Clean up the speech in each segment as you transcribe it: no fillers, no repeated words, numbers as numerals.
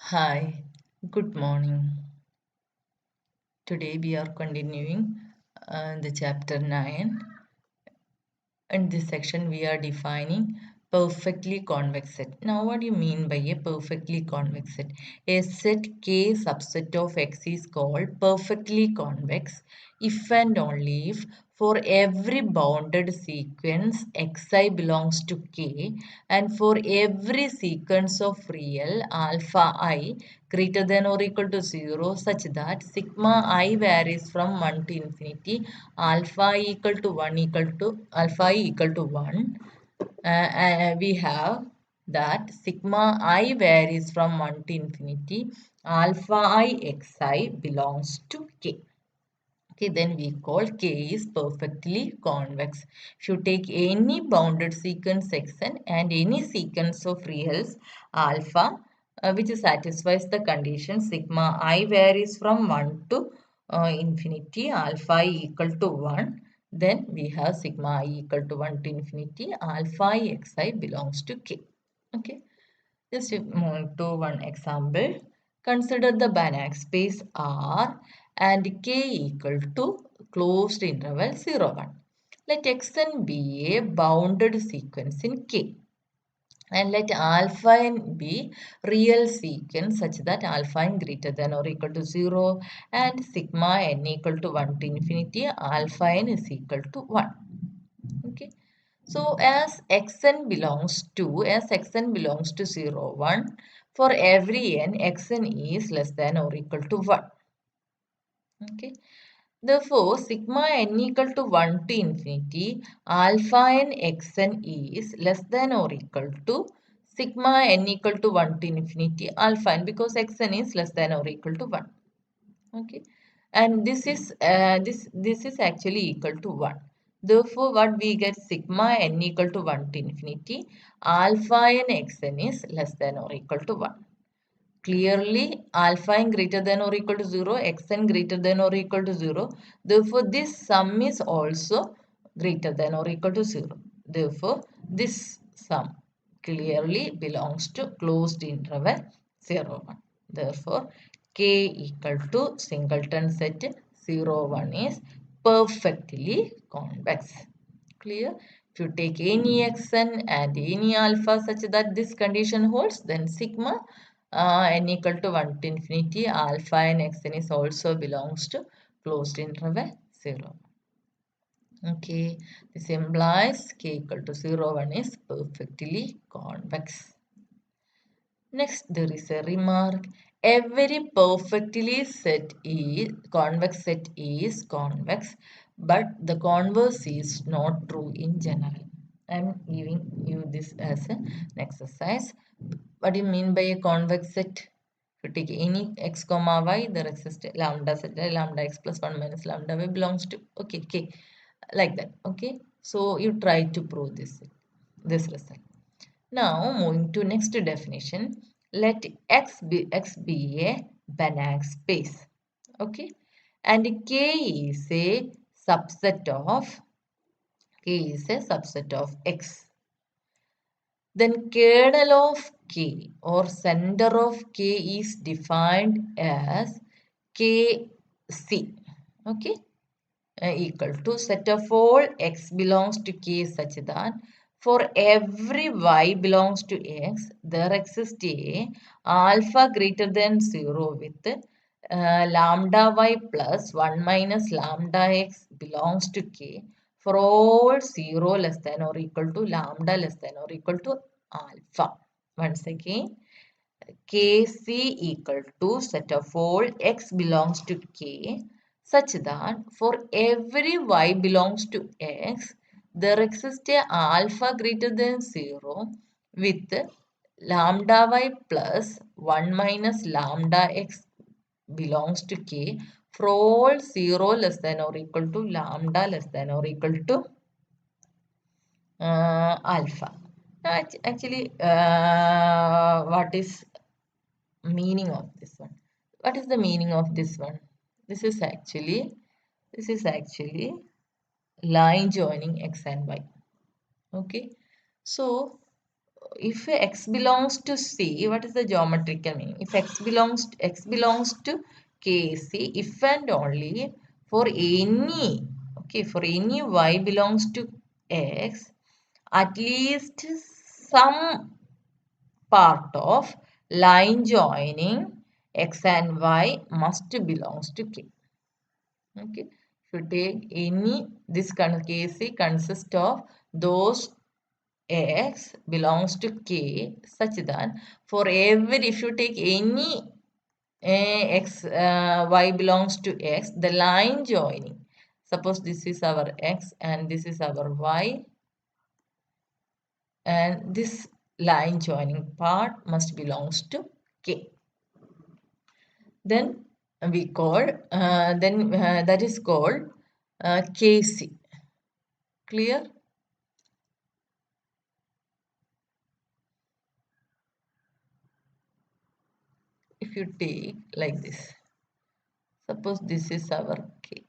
Hi, good morning. Today we are continuing the chapter 9. In this section, we are defining perfectly convex set. Now, what do you mean by a perfectly convex set? A set K subset of X is called perfectly convex if and only if for every bounded sequence Xi belongs to K and for every sequence of real alpha I greater than or equal to 0 such that sigma I varies from 1 to infinity alpha I equal to 1 equal to alpha I equal to 1 we have that sigma I varies from 1 to infinity alpha I xi belongs to K. Okay, then we call K is perfectly convex. If you take any bounded sequence Xn and any sequence of reals alpha which satisfies the condition sigma I varies from 1 to infinity alpha I equal to 1, then we have sigma I equal to 1 to infinity alpha I xi belongs to K. Okay. Just move to one example. Consider the Banach space R and K equal to closed interval 0, 1. Let Xn be a bounded sequence in K. And let alpha n be real sequence such that alpha n greater than or equal to 0 and sigma n equal to 1 to infinity alpha n is equal to 1. Okay. So as xn belongs to 0, 1, for every n, xn is less than or equal to 1. Okay. Therefore, sigma n equal to 1 to infinity, alpha n xn is less than or equal to sigma n equal to 1 to infinity alpha n because xn is less than or equal to 1. Okay, and this is actually equal to 1. Therefore, what we get sigma n equal to 1 to infinity alpha n xn is less than or equal to 1. Clearly alpha n greater than or equal to 0, xn greater than or equal to 0. Therefore, this sum is also greater than or equal to 0. Therefore, this sum clearly belongs to closed interval 0, 1. Therefore, K equal to singleton set 0, 1 is perfectly convex. Clear? If you take any xn and any alpha such that this condition holds, then sigma n equal to 1 to infinity alpha n xn is also belongs to closed interval 0. Okay, this implies k equal to 0, 1 is perfectly convex. Next, there is a remark. Every perfectly convex set is convex, but the converse is not true in general. I'm giving you this as an exercise. What do you mean by a convex set? If you take any x comma y, there exists a lambda set, lambda x plus 1 minus lambda y belongs to, okay, k, like that. Okay, so you try to prove this result. Now, moving to next definition, let X be a Banach space. Okay, and K is a subset of X. Then kernel of K or center of K is defined as KC. Okay, equal to set of all x belongs to K such that for every y belongs to x, there exists a alpha greater than 0 with lambda y plus 1 minus lambda x belongs to K for all 0 less than or equal to lambda less than or equal to alpha. Once again, Kc equal to set of all x belongs to K such that for every y belongs to x, there exists a alpha greater than 0 with lambda y plus 1 minus lambda x belongs to K for all 0 less than or equal to lambda less than or equal to alpha. Actually, what is meaning of this one? What is the meaning of this one? This is actually this is actually line joining x and y. Okay, so if x belongs to C, what is the geometrical meaning? If x belongs to KC, if and only for any, okay, for any y belongs to x, at least some part of line joining x and y must belongs to K. Okay, if you take any, this KC consists of those x belongs to K such that for every, if you take any y belongs to x, the line joining, suppose this is our x and this is our y, and this line joining part must belongs to K. Then we call, that is called KC. Clear? If you take like this, suppose this is our K.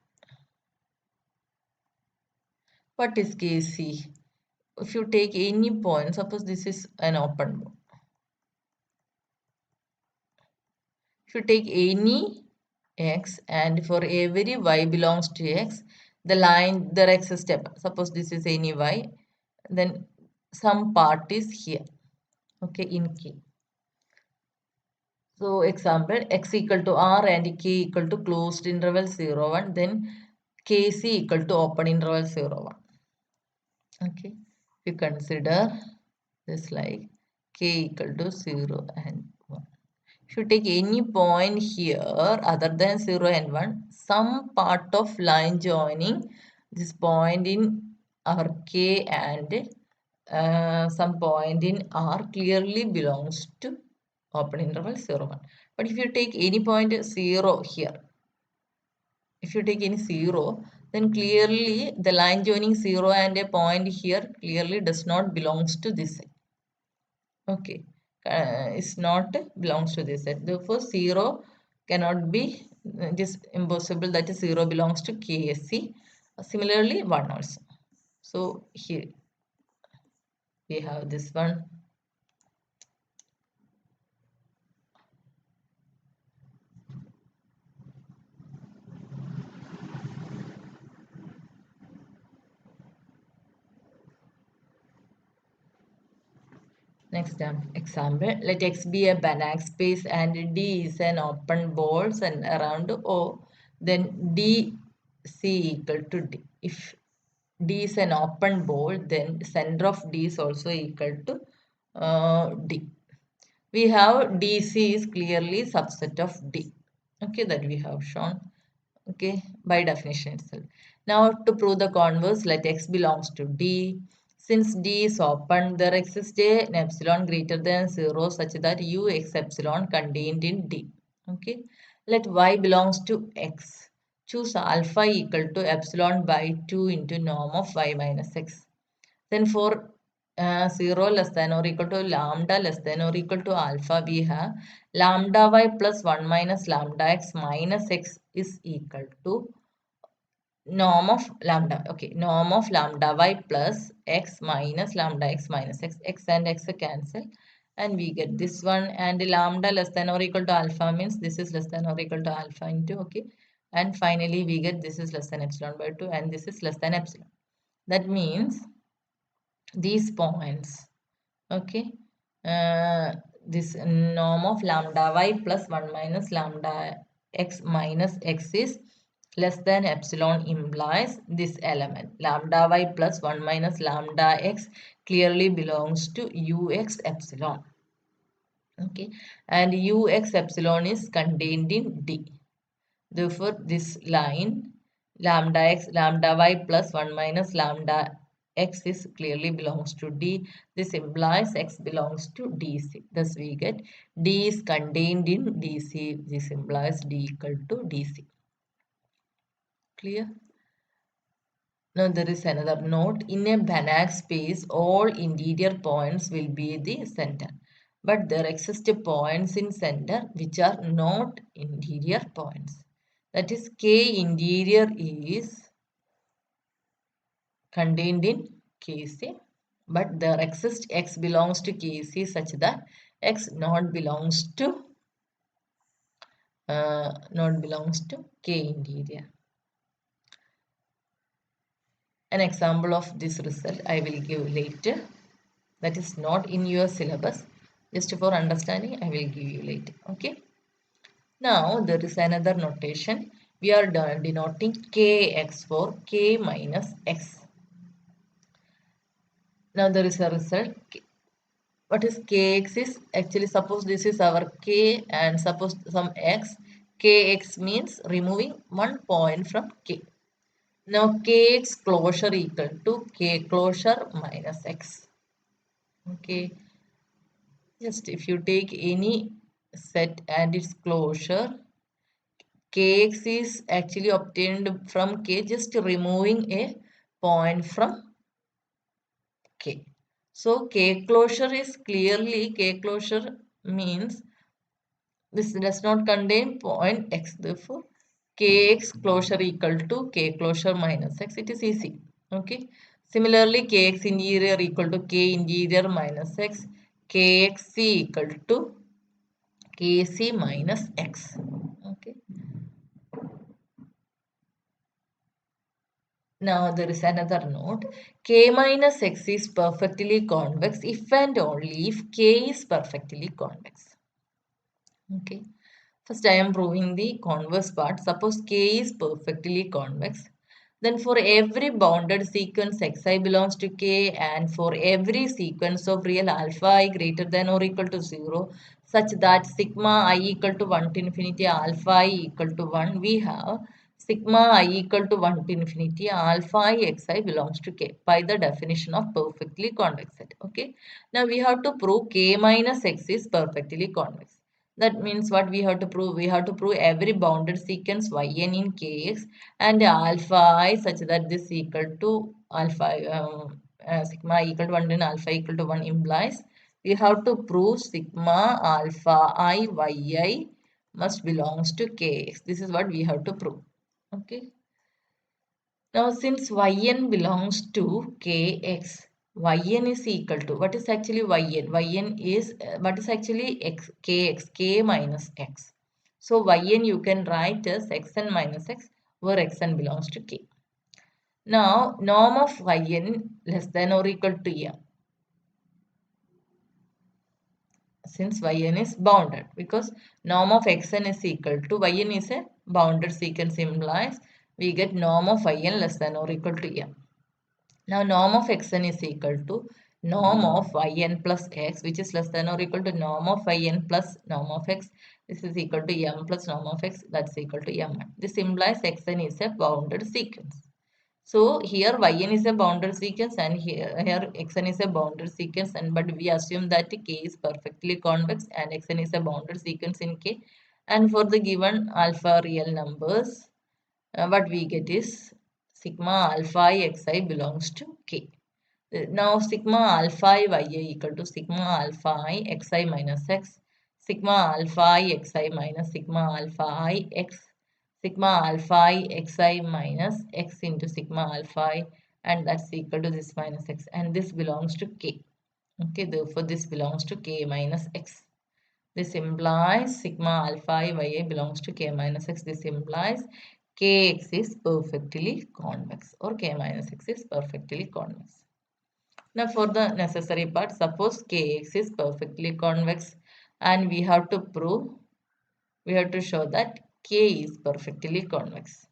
What is KC? If you take any point, suppose this is an open board. If you take any x and for every y belongs to x, the line, the x step, suppose this is any y, then some part is here, okay, in K. So example, x equal to r and k equal to closed interval 0, 1, then kc equal to open interval 0, 1. Okay, if you consider this like k equal to 0 and 1. If you take any point here other than 0 and 1, some part of line joining this point in our K and some point in R clearly belongs to open interval 0, 1. But if you take any point 0 here, if you take any 0, then clearly the line joining 0 and a point here clearly does not belongs to this side. Okay, it's not belongs to this set. Therefore, 0 cannot be, it is impossible that 0 belongs to KSC. Similarly, 1 also. So, here we have this one. Next example, let X be a Banach space and D is an open board and around O, then DC equal to D. If D is an open board, then center of D is also equal to D. We have DC is clearly subset of D. Okay, that we have shown. Okay, by definition itself. Now to prove the converse, let X belongs to D. Since D is open, there exists an epsilon greater than 0 such that Ux epsilon contained in D. Okay, let Y belongs to X. Choose alpha equal to epsilon by 2 into norm of Y minus X. Then for 0 less than or equal to lambda less than or equal to alpha, we have lambda y plus 1 minus lambda x minus x is equal to norm of lambda. Okay, norm of lambda y plus x minus lambda x minus x. X and x cancel. And we get this one. And lambda less than or equal to alpha means this is less than or equal to alpha into, okay. And finally, we get this is less than epsilon by 2 and this is less than epsilon. That means these points, okay, this norm of lambda y plus 1 minus lambda x minus x is less than epsilon implies this element lambda y plus 1 minus lambda x clearly belongs to ux epsilon, okay, and ux epsilon is contained in D. Therefore, this line lambda x lambda y plus 1 minus lambda x is clearly belongs to D. This implies x belongs to DC. Thus, we get D is contained in DC. This implies D equal to DC. Clear? Now, there is another note. In a Banach space, all interior points will be the center. But there exist points in center which are not interior points. That is, K interior is contained in KC, but there exists x belongs to KC such that x not belongs to K interior. An example of this result I will give later. That is not in your syllabus. Just for understanding, I will give you later. Okay. Now there is another notation. We are denoting kx for k minus x. Now there is a result. What is kx is actually, suppose this is our k and suppose some x. Kx means removing one point from k. Now kx closure equal to k closure minus x. Okay. Just if you take any set and its closure, kx is actually obtained from k, just removing a point from k. So k closure is clearly, k closure means this does not contain point x. Therefore, kx closure equal to k closure minus x. It is easy. Okay. Similarly, kx interior equal to k interior minus x. Kxc equal to kc minus x. Okay. Now there is another note. K minus x is perfectly convex if and only if k is perfectly convex. Okay. First I am proving the converse part. Suppose k is perfectly convex. Then for every bounded sequence xi belongs to k, and for every sequence of real alpha I greater than or equal to 0, such that sigma I equal to 1 to infinity alpha I equal to 1, we have sigma I equal to 1 to infinity alpha I xi belongs to k by the definition of perfectly convex set. Okay. Now we have to prove k minus x is perfectly convex. That means what we have to prove? We have to prove every bounded sequence yn in kx and alpha I such that this equal to alpha sigma equal to 1 and alpha equal to 1 implies we have to prove sigma alpha I yi must belongs to kx. This is what we have to prove. Okay. Now since yn belongs to kx, yn is equal to, what is actually yn? Yn is, what is actually x, kx, k minus x. So yn you can write as xn minus x, where xn belongs to k. Now norm of yn less than or equal to m. Since yn is bounded, because norm of xn is equal to, yn is a bounded sequence implies we get norm of yn less than or equal to m. Now norm of xn is equal to norm of yn plus x, which is less than or equal to norm of yn plus norm of x. This is equal to m plus norm of x, that's equal to m. This implies xn is a bounded sequence. So here yn is a bounded sequence and here xn is a bounded sequence, and but we assume that k is perfectly convex and xn is a bounded sequence in k. And for the given alpha real numbers, what we get is sigma alpha xi belongs to k. Now sigma alpha I yi equal to sigma alpha I xi minus x, sigma alpha I xi minus sigma alpha I x, sigma alpha I xi minus x into sigma alpha I, and that's equal to this minus x, and this belongs to k. Okay, therefore this belongs to k minus x. This implies sigma alpha I yi belongs to k minus x. This implies kx is perfectly convex, or k minus x is perfectly convex. Now for the necessary part, suppose kx is perfectly convex and we have to show that k is perfectly convex.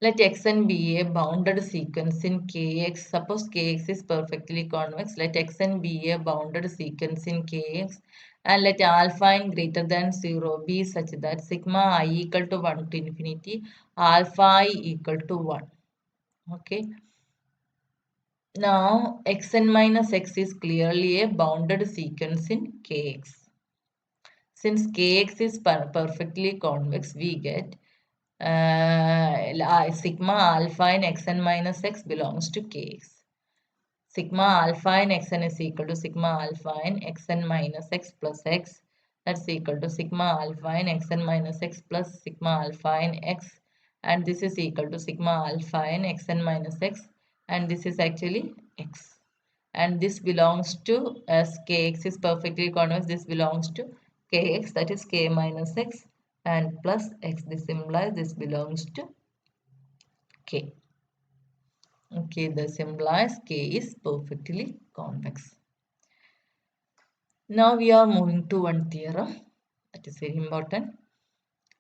Let xn be a bounded sequence in kx. Suppose kx is perfectly convex. Let xn be a bounded sequence in kx, and let alpha n greater than 0 be such that sigma I equal to 1 to infinity, alpha I equal to 1. Okay. Now xn minus x is clearly a bounded sequence in kx. Since kx is perfectly convex, we get sigma alpha in xn minus x belongs to kx. Sigma alpha in xn is equal to sigma alpha in xn minus x plus x. That's equal to sigma alpha in xn minus x plus sigma alpha in x. And this is equal to sigma alpha in xn minus x. And this is actually x, and this belongs to, as kx is perfectly convex, this belongs to kx, that is k minus x and plus x. This implies this belongs to k. Okay, this implies k is perfectly convex. Now we are moving to one theorem that is very important.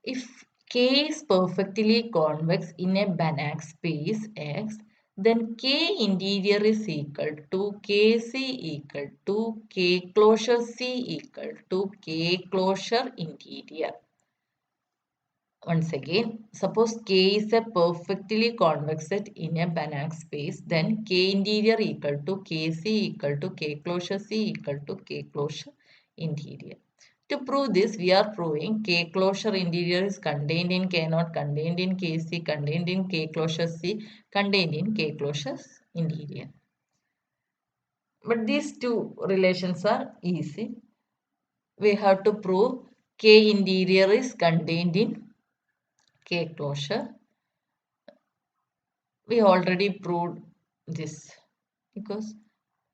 If K is perfectly convex in a Banach space X, then K interior is equal to Kc equal to K closure C equal to K closure interior. Once again, suppose K is a perfectly convex set in a Banach space, then K interior equal to Kc equal to K closure C equal to K closure interior. To prove this, we are proving K closure interior is contained in K naught, contained in Kc, contained in K closure C, contained in K closure interior. But these two relations are easy. We have to prove K interior is contained in K closure. We already proved this because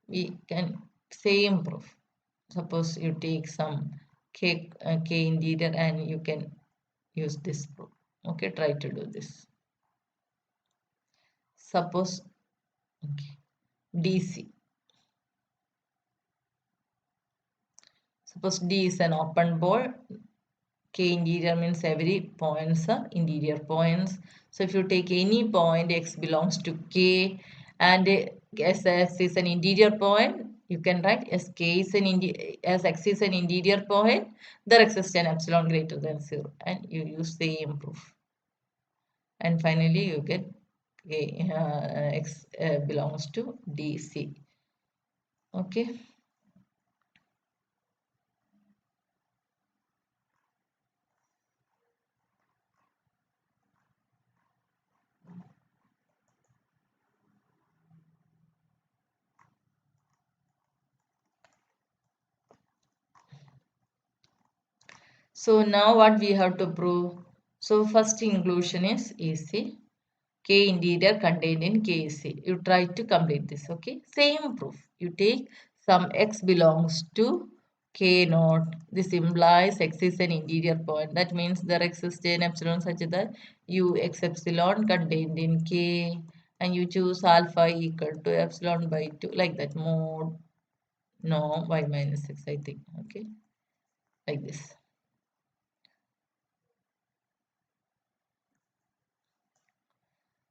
we can same proof. Suppose you take some K interior and you can use this proof. Okay, try to do this. Suppose okay, DC. Suppose D is an open ball. K interior means every points are interior points. So if you take any point, X belongs to K, and as X is an interior point, you can write as K is as X is an interior point, there exists an epsilon greater than 0, and you use same proof. And finally, you get K, X belongs to DC. Okay. So now what we have to prove? So first inclusion is easy. K interior contained in KC. You try to complete this, okay? Same proof. You take some X belongs to K naught. This implies X is an interior point. That means there exists an epsilon such that U X epsilon contained in K, and you choose alpha equal to epsilon by 2, like that. Mod no y minus x, I think. Okay, like this.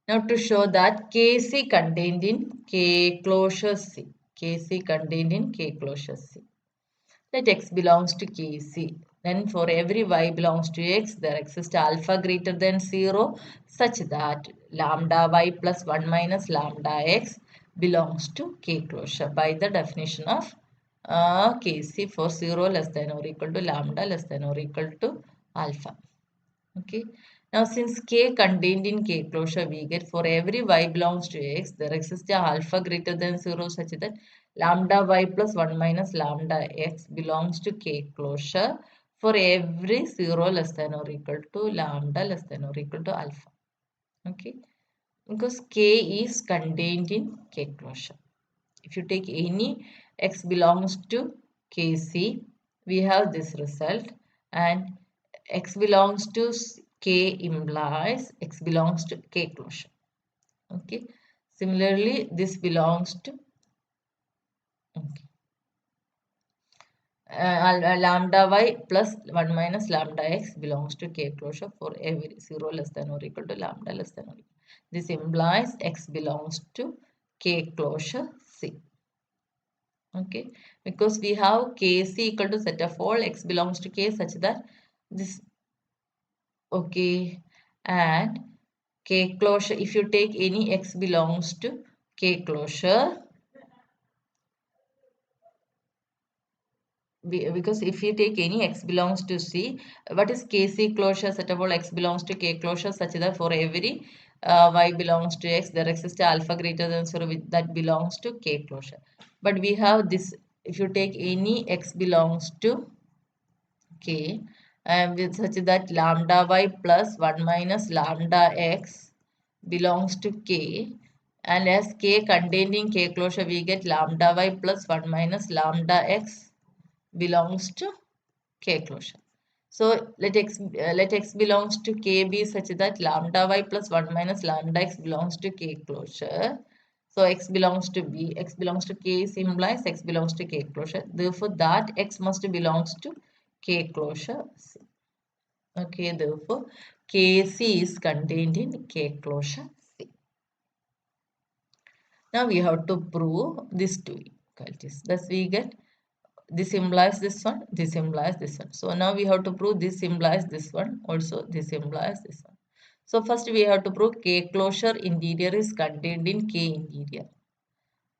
Now to show that Kc contained in K closure C. Kc contained in K closure C. Let x belongs to Kc. Then for every y belongs to x, there exists alpha greater than 0 such that lambda y plus 1 minus lambda x belongs to K closure by the definition of Kc for 0 less than or equal to lambda less than or equal to alpha. Okay. Now, since K contained in K closure, we get for every y belongs to X, there exists a alpha greater than 0 such that lambda y plus 1 minus lambda x belongs to K closure for every 0 less than or equal to lambda less than or equal to alpha. Okay. Because K is contained in K closure. If you take any X belongs to Kc, we have this result, and X belongs to K implies X belongs to K closure. Okay. Similarly, this belongs to okay, lambda y plus 1 minus lambda x belongs to K closure for every 0 less than or equal to lambda less than or equal. This implies X belongs to K closure C. Okay, because we have Kc equal to set of all X belongs to K such that this okay, and K closure, if you take any X belongs to K closure, because if you take any X belongs to C, what is Kc closure? Set of all X belongs to K closure such that for every Y belongs to X, there exists alpha greater than 0 that belongs to K closure. But we have this, if you take any X belongs to K, with such that lambda y plus 1 minus lambda x belongs to K, And as K contained in K closure, we get lambda y plus 1 minus lambda x belongs to K closure. So let x belongs to K be such that lambda y plus 1 minus lambda x belongs to K closure. So x belongs to B, x belongs to K implies x belongs to K closure. Therefore, that x must belongs to K closure. Okay, therefore, Kc is contained in K closure C. Now we have to prove these two equalities. Thus we get this implies this one, this implies this one. So now we have to prove this implies this one, also this implies this one. So first we have to prove K closure interior is contained in K interior.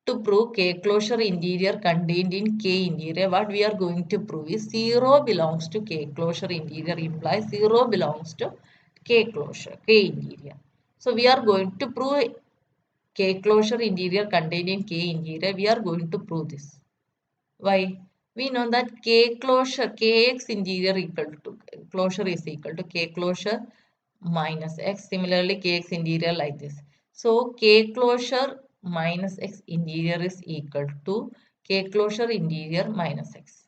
To prove K closure interior contained in K interior, what we are going to prove is 0 belongs to K closure interior implies 0 belongs to K closure, K interior. So we are going to prove K closure interior contained in K interior. We are going to prove this. Why? We know that K closure, Kx interior equal to closure is equal to K closure minus X. Similarly, Kx interior like this. So K closure minus X interior is equal to K closure interior minus X.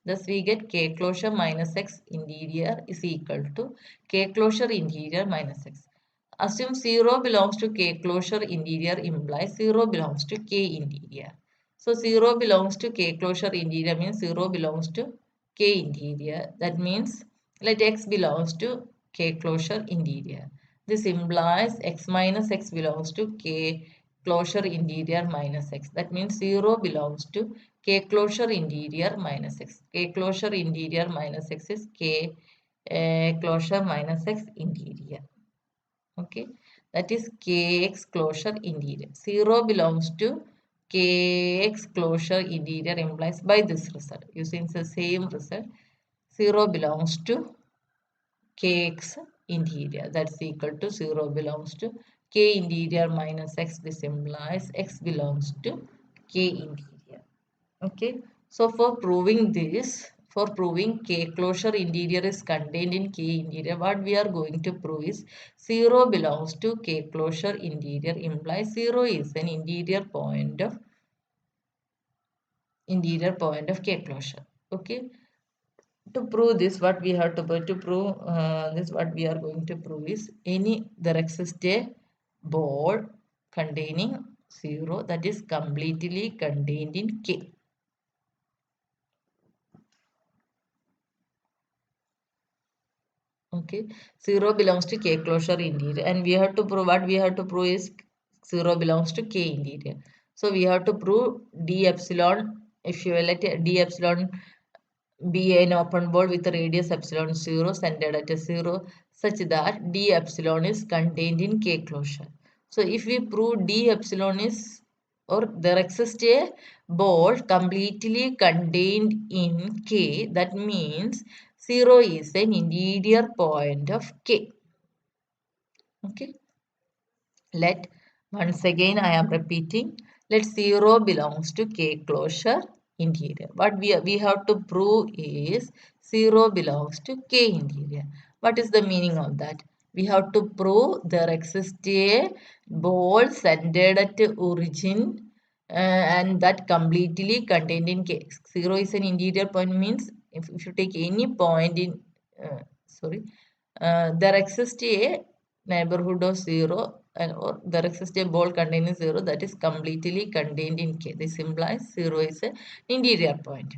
Thus we get K closure minus X interior is equal to K closure interior minus X. Assume 0 belongs to K closure interior implies 0 belongs to K interior. So 0 belongs to K closure interior means 0 belongs to K interior. That means let X belongs to K closure interior. This implies X minus X belongs to K closure interior minus X. That means 0 belongs to K closure interior minus X. K closure interior minus X is K closure minus X interior. Okay, that is Kx closure interior. 0 belongs to Kx closure interior implies by this result. Using the same result, 0 belongs to Kx interior. That's equal to 0 belongs to K interior minus X. This implies X belongs to K interior. Okay, so for proving this, for proving K closure interior is contained in K interior, what we are going to prove is 0 belongs to K closure interior implies 0 is an interior point of K closure. Okay, to prove this, what we have to prove this, what we are going to prove is there exists a ball containing 0 that is completely contained in K. Okay, 0 belongs to K closure interior, and we have to prove what we have to prove is 0 belongs to K interior. So we have to prove d epsilon. If you let d epsilon be an open ball with a radius epsilon 0 centered at a 0, such that d epsilon is contained in K closure. So if we prove d epsilon is, or there exists a ball completely contained in K, that means 0 is an interior point of K. Okay. Let once again I am repeating. Let 0 belongs to K closure interior. What we have to prove is 0 belongs to K interior. What is the meaning of that? We have to prove there exists a ball centered at origin and that completely contained in K. 0 is an interior point means if you take any point in there exists a neighborhood of 0 and or there exists a ball containing 0 that is completely contained in K. This implies 0 is an interior point.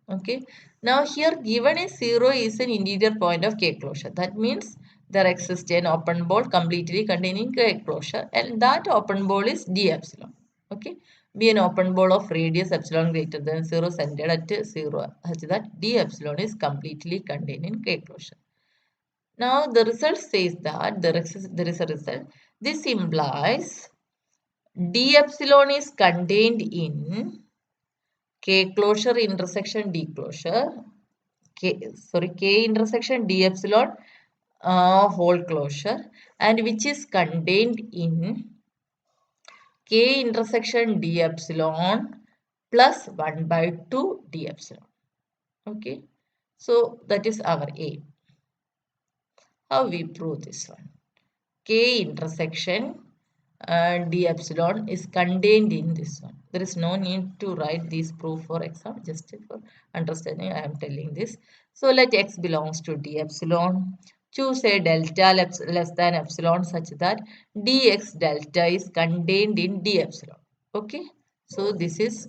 Okay. Now here given is 0 is an interior point of K closure. That means there exists an open ball completely containing K closure and that open ball is d epsilon. Okay. Be an open ball of radius epsilon greater than 0 centered at 0 such that d epsilon is completely contained in K closure. Now the result says that there is a result. This implies d epsilon is contained in K closure intersection D closure. K intersection D epsilon whole closure and which is contained in K intersection D epsilon plus 1 by 2 D epsilon. Okay. So that is our aim. How we prove this one? K intersection d epsilon is contained in this one. There is no need to write this proof for exam, just for understanding I am telling this. So let x belongs to d epsilon. Choose a delta less than epsilon such that dx delta is contained in d epsilon. Okay, so this is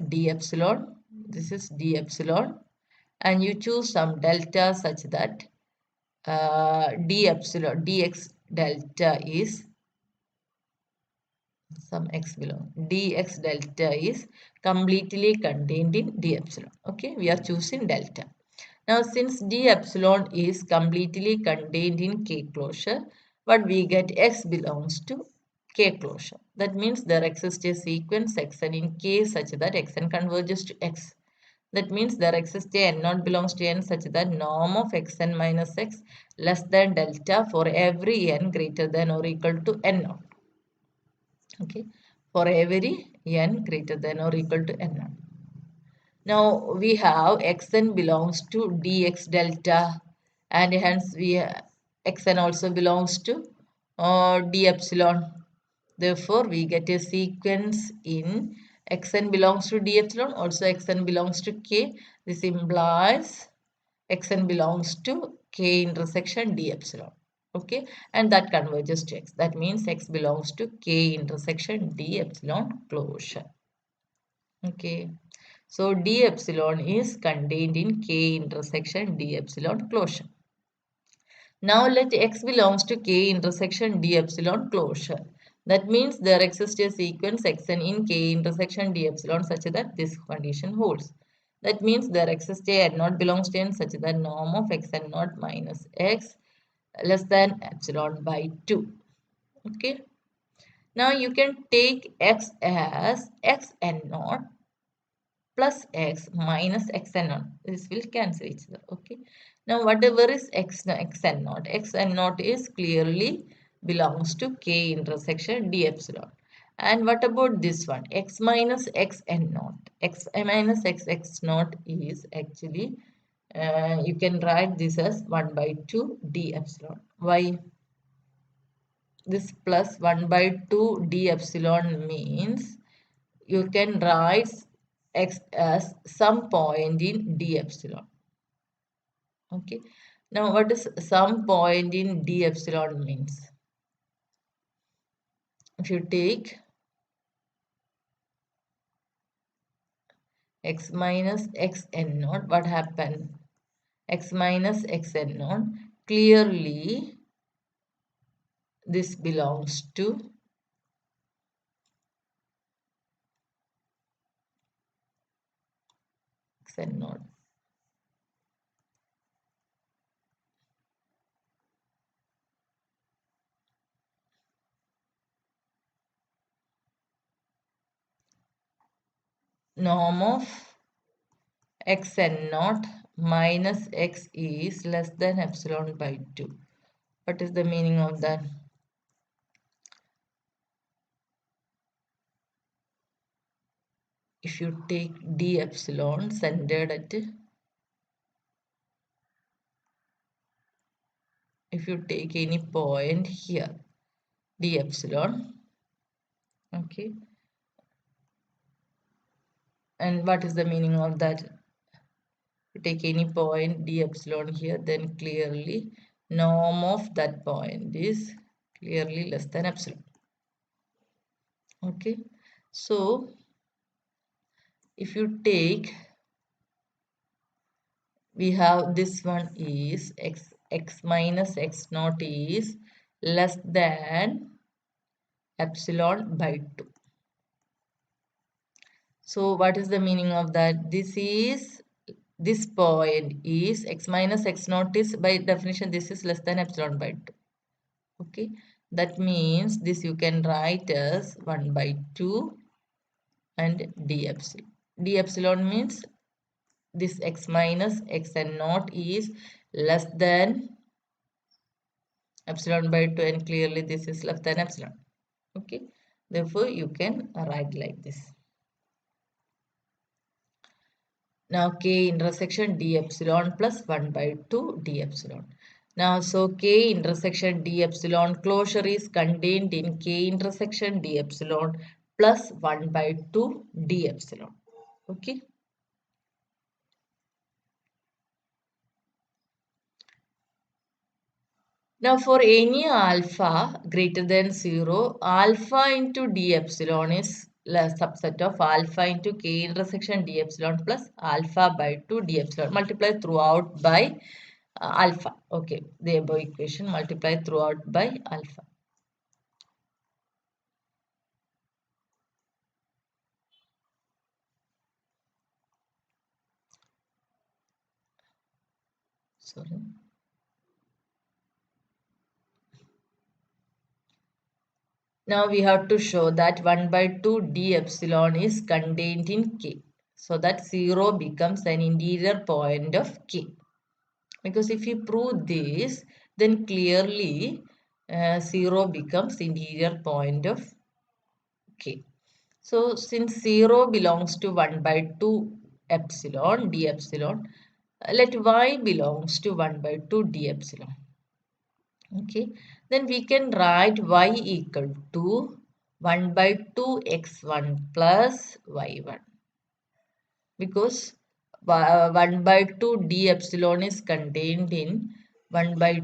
d epsilon, this is d epsilon, and you choose some delta such that d epsilon dx delta is some x below dx delta is completely contained in d epsilon. Okay, we are choosing delta. Now since d epsilon is completely contained in k closure, what we get, x belongs to k closure. That means there exists a sequence xn in k such that xn converges to x. That means there exists a n naught belongs to n such that norm of xn minus x less than delta for every n greater than or equal to n naught. Okay, for every n greater than or equal to n naught. Now we have xn belongs to dx delta, and hence we xn also belongs to d epsilon. Therefore we get a sequence in xn belongs to d epsilon, also xn belongs to k. This implies xn belongs to k intersection d epsilon. Okay, and that converges to x. That means x belongs to k intersection d epsilon closure. Okay, so d epsilon is contained in k intersection d epsilon closure. Now let x belongs to k intersection d epsilon closure. That means there exists a sequence xn in k intersection d epsilon such that this condition holds. That means there exists a n naught belongs to n such that norm of xn naught minus x less than epsilon by 2. Okay. Now you can take x as xn naught plus x minus xn naught. This will cancel each other. Okay. Now whatever is xn naught, xn naught is clearly belongs to k intersection d epsilon. And what about this one? X minus xn naught. X minus x naught is actually, you can write this as 1 by 2 d epsilon. Why? This plus 1 by 2 d epsilon means you can write x as some point in d epsilon. Okay. Now what is some point in d epsilon means? If you take x minus xn naught, what happened? X minus xn naught, clearly this belongs to xn naught. Norm of xn naught minus x is less than epsilon by 2. What is the meaning of that? If you take d epsilon centered at, if you take any point here, d epsilon, okay, and what is the meaning of that? You take any point d epsilon here, then clearly norm of that point is clearly less than epsilon. Okay, so if you take, we have this one is x minus x naught is less than epsilon by 2. So what is the meaning of that? This point is x minus x naught is, by definition this is less than epsilon by 2. Okay, that means this you can write as 1 by 2 and d epsilon. D epsilon means this x minus xn naught is less than epsilon by 2, and clearly this is less than epsilon. Okay, therefore you can write like this. Now k intersection d epsilon plus 1 by 2 d epsilon. Now, so K intersection D epsilon closure is contained in K intersection D epsilon plus 1 by 2 D epsilon. Okay. Now, for any alpha greater than 0, alpha into D epsilon is a subset of alpha into K intersection D epsilon plus alpha by 2 D epsilon multiplied throughout by alpha. Okay, the above equation multiplied throughout by alpha. Sorry. Now we have to show that 1 by 2 d epsilon is contained in K. So that 0 becomes an interior point of K. Because if you prove this, then clearly 0 becomes interior point of K. So since 0 belongs to 1 by 2 epsilon, d epsilon, let y belongs to 1 by 2 d epsilon. Okay, then we can write y equal to 1 by 2 x1 plus y1 because 1 by 2 d epsilon is contained in 1 by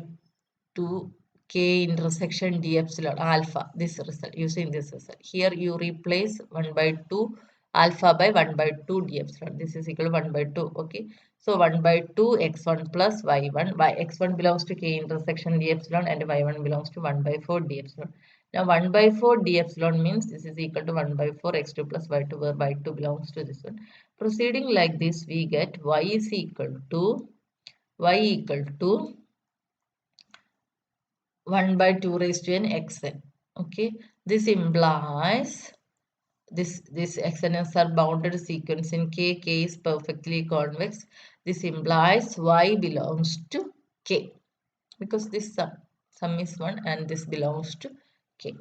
2 k intersection d epsilon alpha, this result, using this result. Here you replace 1 by 2 alpha by 1 by 2 d epsilon. This is equal to 1 by 2. Okay. So 1 by 2 x1 plus y1. X1 belongs to k intersection d epsilon and y1 belongs to 1 by 4 d epsilon. Now 1 by 4 d epsilon means this is equal to 1 by 4 x2 plus y2 where y2 belongs to this one. Proceeding like this, we get y equal to 1 by 2 raised to an xn. Okay, this implies this xn's are bounded sequence in k. K is perfectly convex. This implies y belongs to k because this sum is 1 and this belongs to k.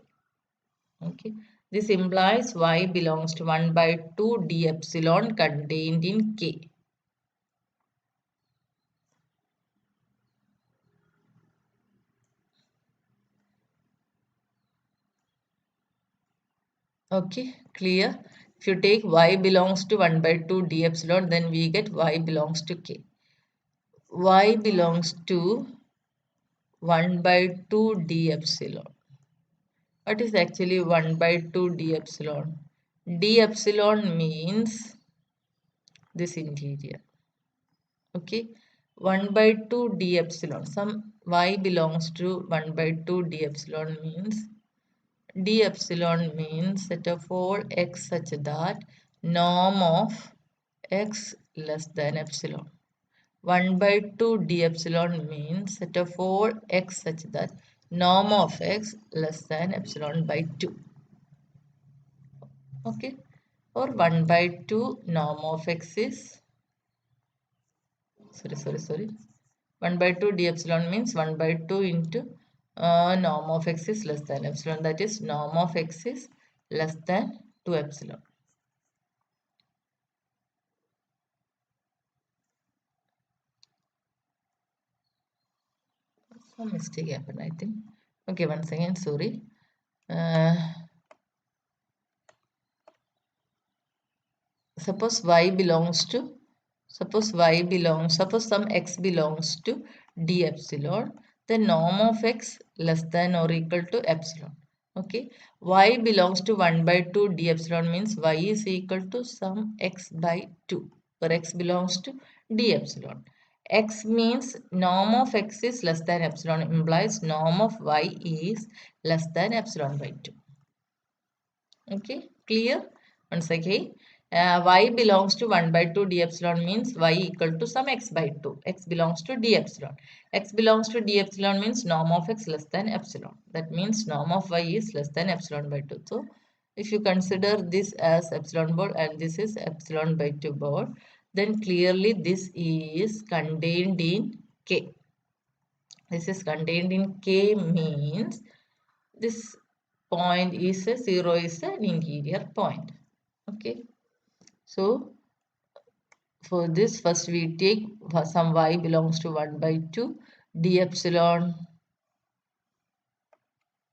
Okay, this implies y belongs to 1 by 2 d epsilon contained in k. Okay, clear. If you take y belongs to 1 by 2 d epsilon, then we get y belongs to k. Y belongs to 1 by 2 d epsilon. What is actually 1 by 2 d epsilon? D epsilon means this interior. Okay, 1 by 2 d epsilon. Some y belongs to 1 by 2 d epsilon means d epsilon means set of all x such that norm of x less than epsilon. 1 by 2 d epsilon means set of all x such that norm of x less than epsilon by 2. Okay, or 1 by 2 norm of x is sorry 1 by 2 d epsilon means 1 by 2 into norm of x is less than epsilon, that is norm of x is less than 2 epsilon. Some mistake happened, I think. Okay, once again, sorry. Uh, suppose suppose some x belongs to d epsilon, then norm of x less than or equal to epsilon. Okay, y belongs to 1 by 2 d epsilon means y is equal to some x by 2 where x belongs to d epsilon. X means norm of x is less than epsilon implies norm of y is less than epsilon by 2. Okay, clear? Once again, y belongs to 1 by 2 d epsilon means y equal to some x by 2. X belongs to d epsilon. X belongs to d epsilon means norm of x less than epsilon. That means norm of y is less than epsilon by 2. So, if you consider this as epsilon board and this is epsilon by 2 board, then clearly this is contained in K. This is contained in K means this point is a 0 is an interior point. Okay, so for this first we take some y belongs to 1 by 2 d epsilon.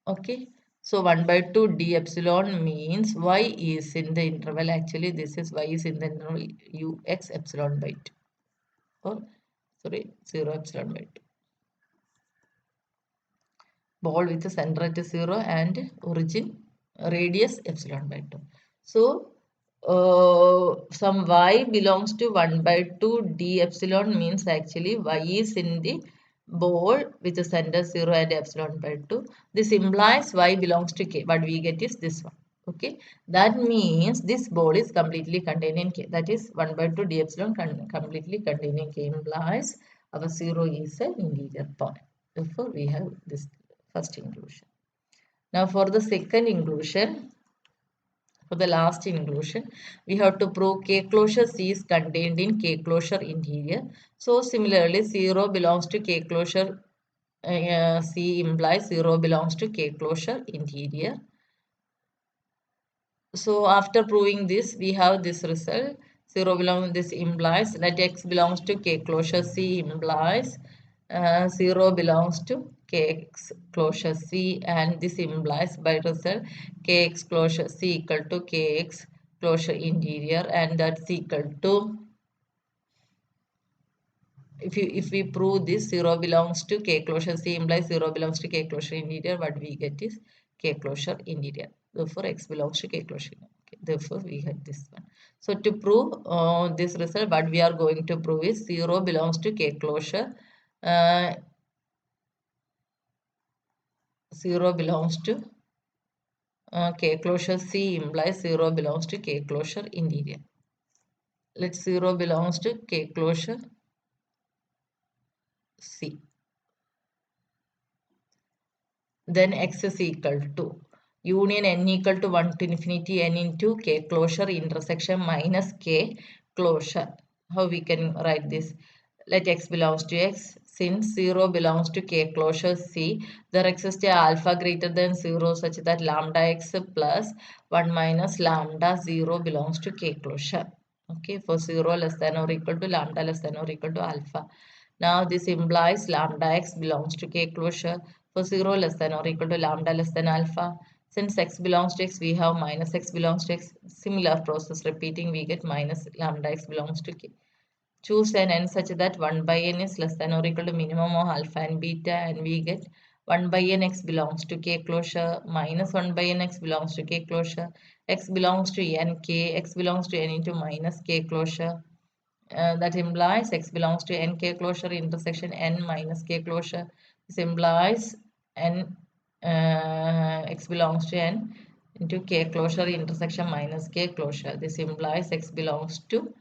Okay, so 1 by 2 d epsilon means y is in the interval. Actually, this is y is in the interval ux epsilon by 2, or sorry, 0 epsilon by 2. Ball with the center at 0 and origin radius epsilon by 2. So, some y belongs to 1 by 2 d epsilon means actually y is in the ball with the center 0 and epsilon by 2. This implies y belongs to k. What we get is this one. Okay, that means this ball is completely contained in k. That is 1 by 2 d epsilon completely contained in k implies our 0 is an integer point. Therefore, we have this first inclusion. Now, for the second inclusion, for the last inclusion, we have to prove K closure C is contained in K closure interior. So similarly, 0 belongs to K closure C implies 0 belongs to K closure interior. So after proving this, we have this result. 0 belongs, this implies that X belongs to K closure C implies 0 belongs to Kx closure C, and this implies by result Kx closure C equal to Kx closure interior, and that's equal to, if we prove this 0 belongs to K closure C implies 0 belongs to K closure interior, what we get is K closure interior. Therefore, X belongs to K closure. Okay. Therefore, we get this one. So, to prove this result, what we are going to prove is 0 belongs to K closure. 0 belongs to K closure C implies 0 belongs to K closure interior. Let's 0 belongs to K closure C. Then X is equal to union n equal to 1 to infinity n into K closure intersection minus K closure. How we can write this? Let X belongs to X. Since 0 belongs to K closure C, there exists a alpha greater than 0 such that lambda X plus 1 minus lambda 0 belongs to K closure. Okay, for 0 less than or equal to lambda less than or equal to alpha. Now this implies lambda X belongs to K closure for 0 less than or equal to lambda less than alpha. Since X belongs to X, we have minus X belongs to X. Similar process repeating, we get minus lambda X belongs to K. Choose an n such that 1 by n is less than or equal to minimum of alpha and beta, and we get 1 by n x belongs to K closure minus 1 by n x belongs to K closure. X belongs to n K, X belongs to n into minus K closure. That implies X belongs to n K closure intersection n minus K closure. This implies n X belongs to n into K closure intersection minus K closure. This implies X belongs to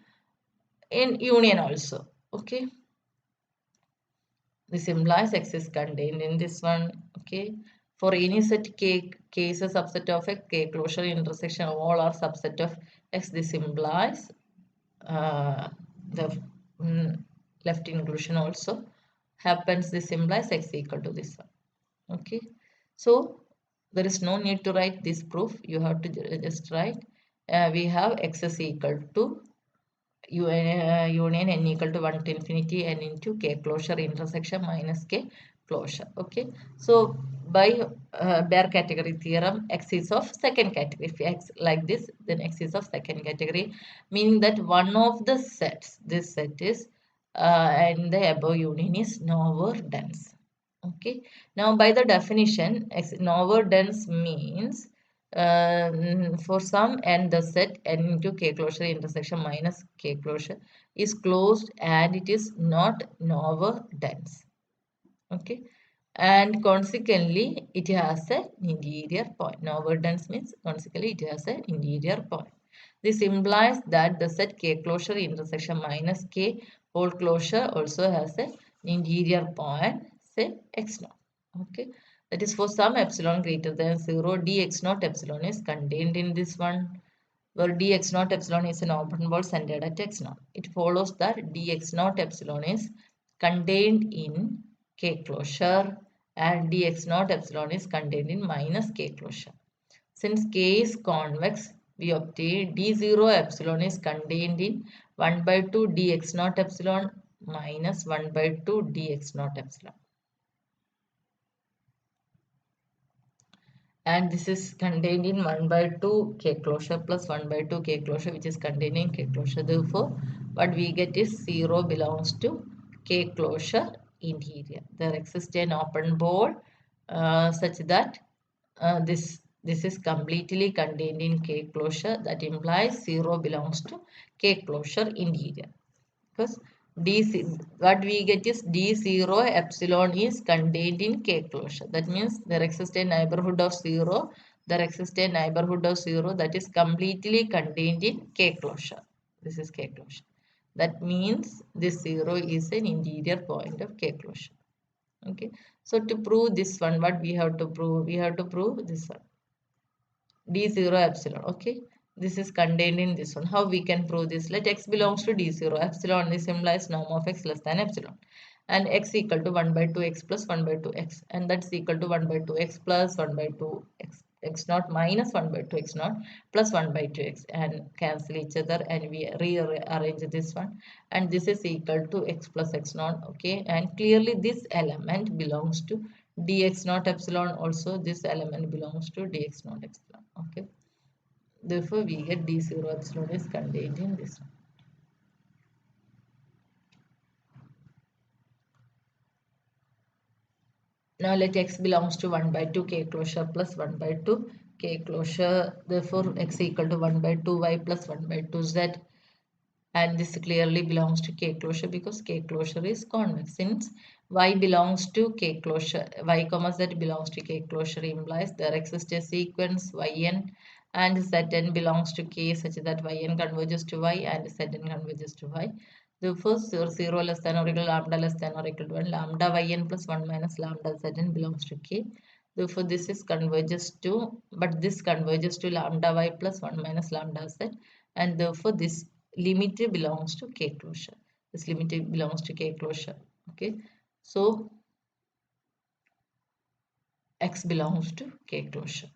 in union also. Okay, this implies X is contained in this one. Okay, for any set K is a subset of a K closure intersection, all are subset of X. This implies the left inclusion also happens. This implies X equal to this one. Okay, so there is no need to write this proof. You have to just write we have X is equal to union n equal to 1 to infinity n into K closure intersection minus K closure. Okay, so by bare category theorem, X is of second category. If X like this, then X is of second category, meaning that one of the sets, this set is and the above union is nowhere dense. Okay, now by the definition, nowhere dense means for some and the set n into K closure intersection minus K closure is closed and it is not nowhere dense. Okay, and consequently it has an interior point. Nowhere dense means consequently it has an interior point. This implies that the set K closure intersection minus K whole closure also has an interior point, say x naught. Okay, that is for some epsilon greater than 0, dx naught epsilon is contained in this one, where dx naught epsilon is an open ball centered at x naught. It follows that dx naught epsilon is contained in K closure and dx naught epsilon is contained in minus K closure. Since K is convex, we obtain d0 epsilon is contained in 1 by 2 dx naught epsilon minus 1 by 2 dx naught epsilon. and this is contained in 1 by 2 K closure plus 1 by 2 K closure, which is contained in K closure. Therefore, what we get is 0 belongs to K closure interior. There exists an open ball such that this is completely contained in K closure. That implies 0 belongs to K closure interior, because what we get is d0 epsilon is contained in K closure. That means there exists a neighborhood of 0. There exists a neighborhood of 0 that is completely contained in K closure. This is K closure. That means this 0 is an interior point of K closure. Okay. So to prove this one, what we have to prove? We have to prove this one. D0 epsilon. Okay. This is contained in this one. How we can prove this? Let x belongs to D0 epsilon. This implies norm of x less than epsilon. And x equal to 1 by 2 x plus 1 by 2 x. And that's equal to 1 by 2 x plus 1 by 2 x. X naught minus 1 by 2 x naught plus 1 by 2 x, and cancel each other, and we rearrange this one, and this is equal to x plus x naught. Okay, and clearly this element belongs to dx naught epsilon. Also this element belongs to dx naught epsilon. Okay, therefore we get d0 epsilon is contained in this one. Now let x belongs to 1 by 2 K closure plus 1 by 2 K closure. Therefore x equal to 1 by 2 y plus 1 by 2 z, and this clearly belongs to K closure because K closure is convex. Since y belongs to K closure, y comma z belongs to K closure implies there exists a sequence yn and zn belongs to K such that yn converges to y and zn converges to y. Therefore, 0 less than or equal lambda less than or equal to 1, lambda yn plus 1 minus lambda zn belongs to K. Therefore, this is converges to, but this converges to lambda y plus 1 minus lambda z, and therefore this limit belongs to K closure. This limit belongs to K closure. Okay, so x belongs to K closure.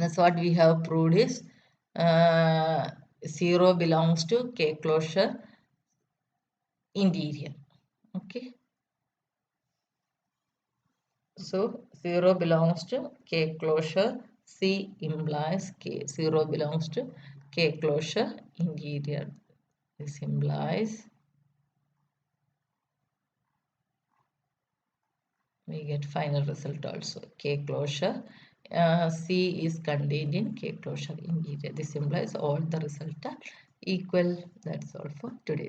That's what we have proved is 0 belongs to K closure interior. Okay, so 0 belongs to K closure. C implies K. 0 belongs to K closure interior. This implies we get final result also. K closure C is contained in K closure interior. This implies all the results are equal. That's all for today.